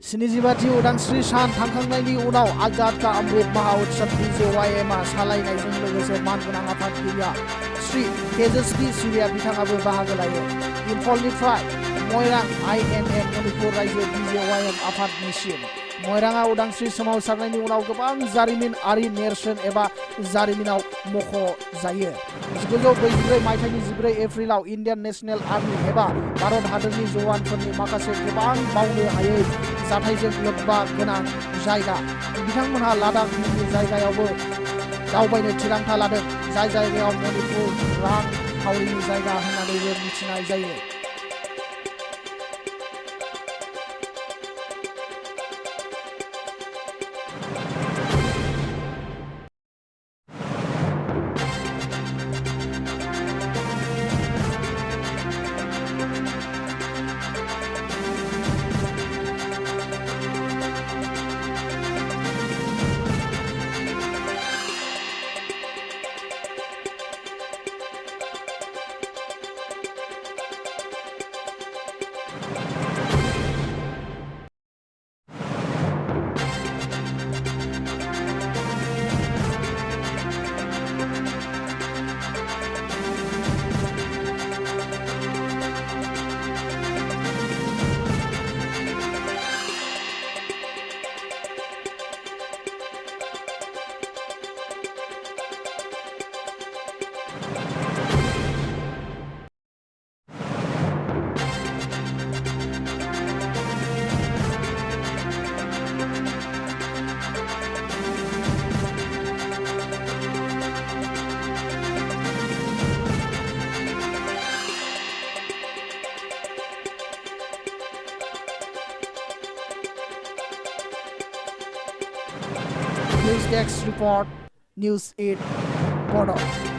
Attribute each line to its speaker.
Speaker 1: स्निजिबाथि उदांस्रि सान थांखांनायनि उनाव आजाद का अमृत महाउत्सव BJYMआ सालायनायजों लोगोसे मानगोनां आफादगिरिया श्री तेजस्वी सूर्या बिथाङाबो बाहागो लायो। इम्फलनिफ्राय मोइरां IMM मणिपुर रायजो BJYM आफादनिसिम मोइरांआ उदांस्रि सोमावसारनायनि उनाव गोबां जारिमिनारि नेरसोन एबा जारिमिनाव मख'जायो। 1944 मायथाइनि 14 एप्रिलाव इन्डियान नेशनेल आर्मी एबा भारत हादरनि जवानफोरनि माखासे गोबां बावनो हायै जाथायजों लोब्बा गोनां जायगा बिथांमोनहा लादाख मुंनि जायगायावबो दावबायनो थिरांथा लादों, जाय जायगायाव मणिपुर रां खावरिनि जायगा होननानैबो मिथिनाय जायो। News Desk Report, News 8 Border.